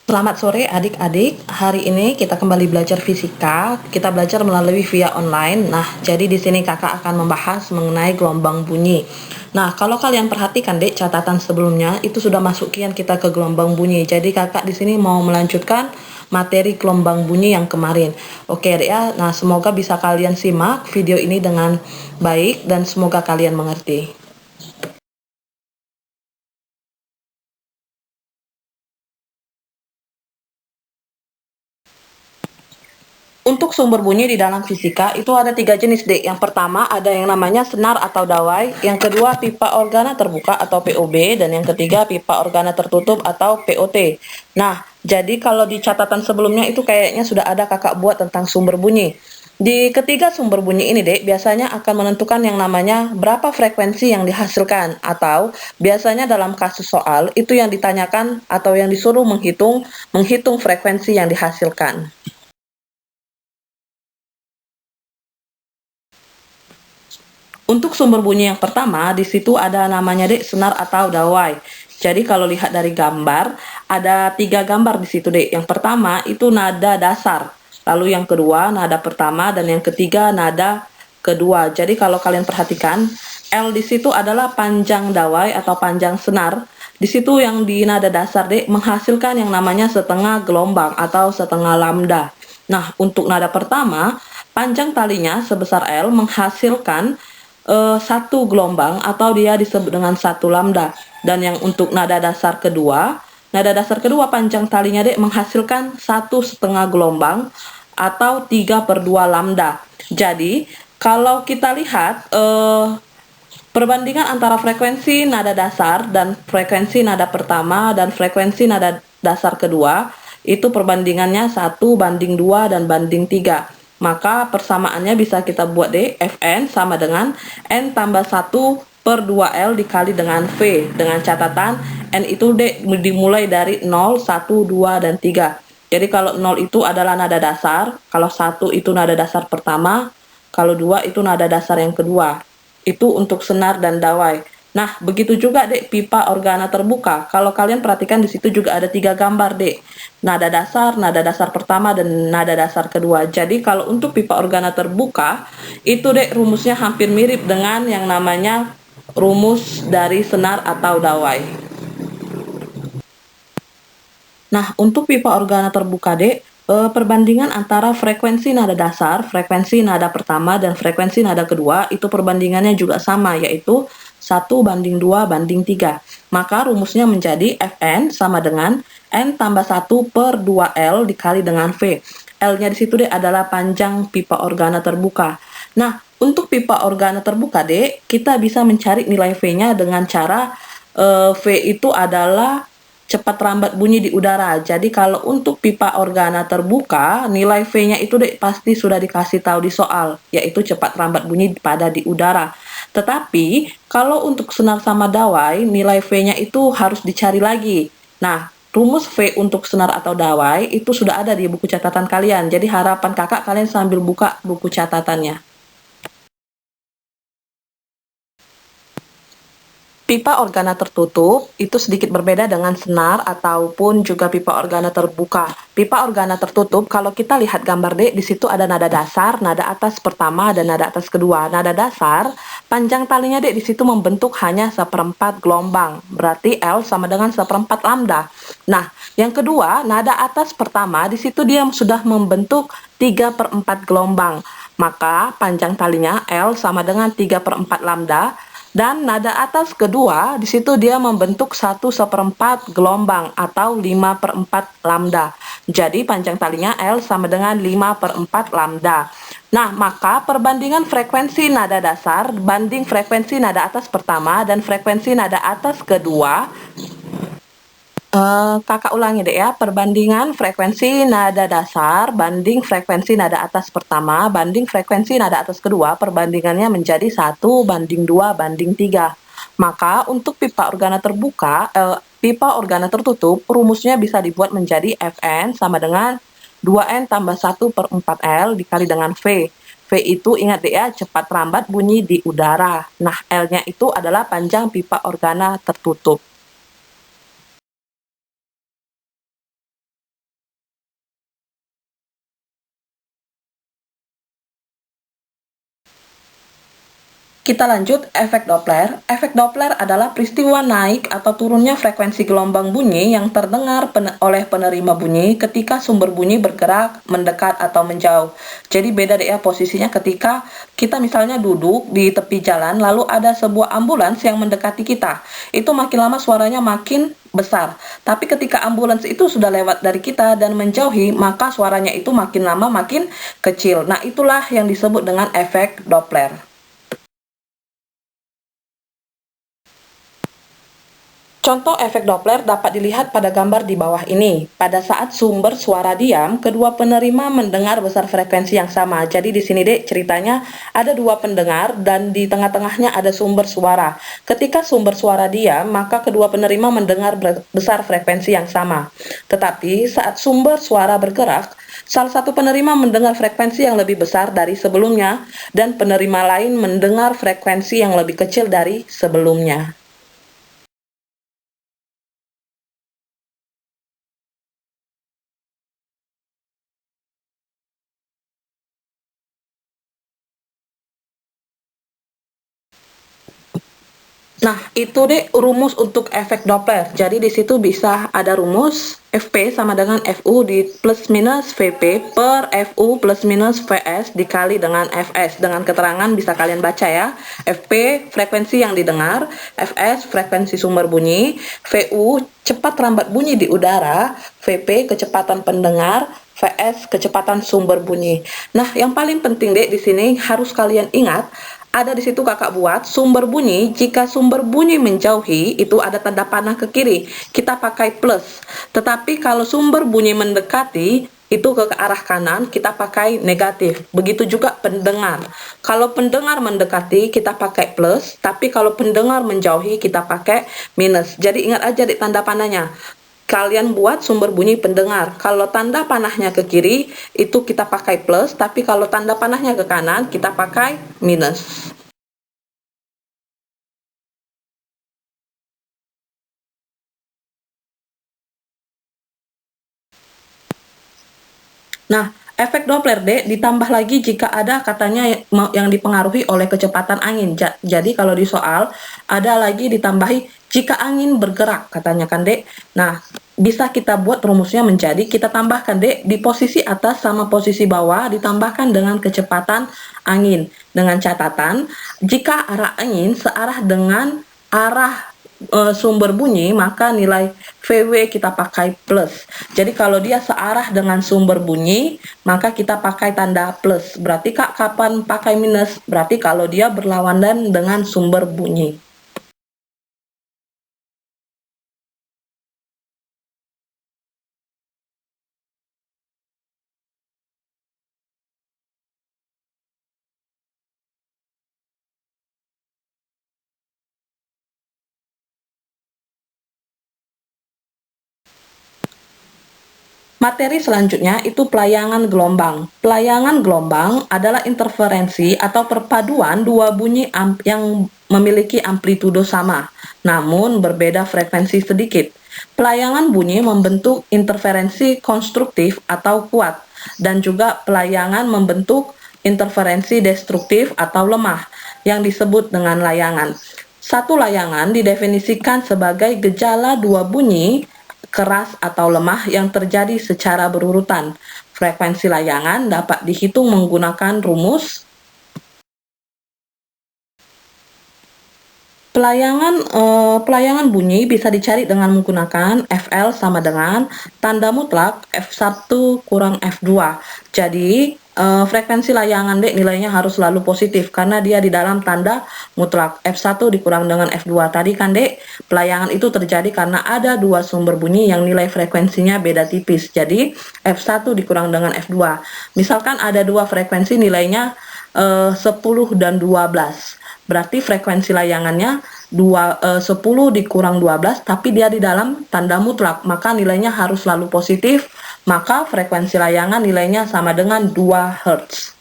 Selamat sore adik-adik, hari ini kita kembali belajar fisika. Kita belajar melalui via online. Nah, jadi di sini kakak akan membahas mengenai gelombang bunyi. Nah, kalau kalian perhatikan dek, catatan sebelumnya itu sudah masukian kita ke gelombang bunyi. Jadi kakak di sini mau melanjutkan materi gelombang bunyi yang kemarin. Oke dek ya, nah semoga bisa kalian simak video ini dengan baik dan semoga kalian mengerti. Untuk sumber bunyi di dalam fisika itu ada 3 jenis dek. Yang pertama ada yang namanya senar atau dawai, yang kedua pipa organa terbuka atau POB, dan yang ketiga pipa organa tertutup atau POT. Nah, jadi kalau di catatan sebelumnya itu kayaknya sudah ada kakak buat tentang sumber bunyi. Di ketiga sumber bunyi ini dek, biasanya akan menentukan yang namanya berapa frekuensi yang dihasilkan, atau biasanya dalam kasus soal itu yang ditanyakan atau yang disuruh menghitung frekuensi yang dihasilkan. Untuk sumber bunyi yang pertama, di situ ada namanya dek senar atau dawai. Jadi kalau lihat dari gambar, ada 3 gambar di situ dek. Yang pertama itu nada dasar, lalu yang kedua nada pertama, dan yang ketiga nada kedua. Jadi kalau kalian perhatikan, L di situ adalah panjang dawai atau panjang senar. Di situ yang di nada dasar dek menghasilkan yang namanya setengah gelombang atau setengah lambda. Nah, untuk nada pertama, panjang talinya sebesar L menghasilkan satu gelombang atau dia disebut dengan satu lambda. Dan yang untuk nada dasar kedua panjang talinya dek menghasilkan 1,5 gelombang atau 3/2 lambda. Jadi kalau kita lihat perbandingan antara frekuensi nada dasar dan frekuensi nada pertama dan frekuensi nada dasar kedua itu perbandingannya 1:2 dan banding 3. Maka persamaannya bisa kita buat deh, Fn sama dengan N tambah 1/2L dikali dengan V. Dengan catatan N itu dimulai dari 0, 1, 2, dan 3. Jadi kalau 0 itu adalah nada dasar, kalau 1 itu nada dasar pertama, kalau 2 itu nada dasar yang kedua. Itu untuk senar dan dawai. Nah, begitu juga dek pipa organa terbuka. Kalau kalian perhatikan di situ juga ada 3 gambar dek. Nada dasar pertama, dan nada dasar kedua. Jadi kalau untuk pipa organa terbuka, itu dek rumusnya hampir mirip dengan yang namanya rumus dari senar atau dawai. Nah, untuk pipa organa terbuka dek, perbandingan antara frekuensi nada dasar, frekuensi nada pertama, dan frekuensi nada kedua itu perbandingannya juga sama, yaitu 1:2 banding 3. Maka rumusnya menjadi Fn sama dengan N tambah 1/2L dikali dengan V. L-nya di situ deh adalah panjang pipa organa terbuka. Nah, untuk pipa organa terbuka dek, kita bisa mencari nilai V-nya dengan cara V itu adalah cepat rambat bunyi di udara. Jadi kalau untuk pipa organa terbuka, nilai V-nya itu dek pasti sudah dikasih tahu di soal, yaitu cepat rambat bunyi pada di udara. Tetapi kalau untuk senar sama dawai, nilai V-nya itu harus dicari lagi. Nah, rumus V untuk senar atau dawai itu sudah ada di buku catatan kalian. Jadi harapan kakak kalian sambil buka buku catatannya. Pipa organa tertutup itu sedikit berbeda dengan senar ataupun juga pipa organa terbuka. Pipa organa tertutup, kalau kita lihat gambar D, di situ ada nada dasar, nada atas pertama, dan nada atas kedua. Nada dasar, panjang talinya D di situ membentuk hanya 1/4 gelombang. Berarti L sama dengan 1/4 lambda. Nah, yang kedua, nada atas pertama, di situ dia sudah membentuk 3/4 gelombang. Maka panjang talinya L sama dengan 3/4 lambda. Dan nada atas kedua, di situ dia membentuk 1/4 gelombang atau 5/4 lambda. Jadi panjang talinya L sama dengan 5/4 lambda. Nah, maka perbandingan frekuensi nada dasar banding frekuensi nada atas pertama dan frekuensi nada atas kedua, kakak ulangi deh ya, perbandingan frekuensi nada dasar banding frekuensi nada atas pertama banding frekuensi nada atas kedua, perbandingannya menjadi 1:2 banding 3. Maka untuk pipa organa terbuka, pipa organa tertutup, rumusnya bisa dibuat menjadi Fn sama dengan 2N tambah 1/4L dikali dengan V. V itu ingat deh ya, cepat rambat bunyi di udara. Nah, L-nya itu adalah panjang pipa organa tertutup. Kita lanjut efek Doppler. Efek Doppler adalah peristiwa naik atau turunnya frekuensi gelombang bunyi yang terdengar oleh penerima bunyi ketika sumber bunyi bergerak, mendekat, atau menjauh. Jadi beda deh ya posisinya ketika kita misalnya duduk di tepi jalan, lalu ada sebuah ambulans yang mendekati kita. Itu makin lama suaranya makin besar. Tapi ketika ambulans itu sudah lewat dari kita dan menjauhi, maka suaranya itu makin lama makin kecil. Nah, itulah yang disebut dengan efek Doppler. Contoh efek Doppler dapat dilihat pada gambar di bawah ini. Pada saat sumber suara diam, kedua penerima mendengar besar frekuensi yang sama. Jadi di sini dek ceritanya ada dua pendengar dan di tengah-tengahnya ada sumber suara. Ketika sumber suara diam, maka kedua penerima mendengar besar frekuensi yang sama. Tetapi saat sumber suara bergerak, salah satu penerima mendengar frekuensi yang lebih besar dari sebelumnya dan penerima lain mendengar frekuensi yang lebih kecil dari sebelumnya. Nah, itu deh rumus untuk efek Doppler. Jadi di situ bisa ada rumus Fp sama dengan Fu di plus minus Vp per Fu plus minus Vs dikali dengan Fs. Dengan keterangan bisa kalian baca ya. Fp frekuensi yang didengar, Fs frekuensi sumber bunyi, Vu cepat rambat bunyi di udara, Vp kecepatan pendengar, Vs kecepatan sumber bunyi. Nah, yang paling penting deh di sini harus kalian ingat ada di situ kakak buat sumber bunyi. Jika sumber bunyi menjauhi itu ada tanda panah ke kiri, kita pakai plus. Tetapi kalau sumber bunyi mendekati itu ke arah kanan, kita pakai negatif. Begitu juga pendengar. Kalau pendengar mendekati kita pakai plus, tapi kalau pendengar menjauhi kita pakai minus. Jadi ingat aja di tanda panahnya. Kalian buat sumber bunyi pendengar. Kalau tanda panahnya ke kiri, itu kita pakai plus, tapi kalau tanda panahnya ke kanan, kita pakai minus. Nah, efek Doppler D ditambah lagi jika ada katanya yang dipengaruhi oleh kecepatan angin. Jadi kalau di soal ada lagi ditambahi jika angin bergerak katanya kan Dek. Nah, bisa kita buat rumusnya menjadi kita tambahkan Dek di posisi atas sama posisi bawah ditambahkan dengan kecepatan angin. Dengan catatan jika arah angin searah dengan arah sumber bunyi, maka nilai VW kita pakai plus. Jadi kalau dia searah dengan sumber bunyi, maka kita pakai tanda plus. Berarti Kak, kapan pakai minus? Berarti kalau dia berlawanan dengan sumber bunyi. Materi selanjutnya itu pelayangan gelombang. Pelayangan gelombang adalah interferensi atau perpaduan dua bunyi yang memiliki amplitudo sama, namun berbeda frekuensi sedikit. Pelayangan bunyi membentuk interferensi konstruktif atau kuat, dan juga pelayangan membentuk interferensi destruktif atau lemah, yang disebut dengan layangan. Satu layangan didefinisikan sebagai gejala dua bunyi keras atau lemah yang terjadi secara berurutan. Frekuensi layangan dapat dihitung menggunakan rumus pelayangan bunyi bisa dicari dengan menggunakan FL sama dengan tanda mutlak F1 kurang F2. Jadi frekuensi layangan Dek nilainya harus selalu positif karena dia di dalam tanda mutlak. F1 dikurang dengan F2 tadi kan Dek, pelayangan itu terjadi karena ada dua sumber bunyi yang nilai frekuensinya beda tipis. Jadi F1 dikurang dengan F2. Misalkan ada dua frekuensi nilainya 10 dan 12. Berarti frekuensi layangannya 10 dikurang 12, tapi dia di dalam tanda mutlak, maka nilainya harus selalu positif, maka frekuensi layangan nilainya sama dengan 2 Hz.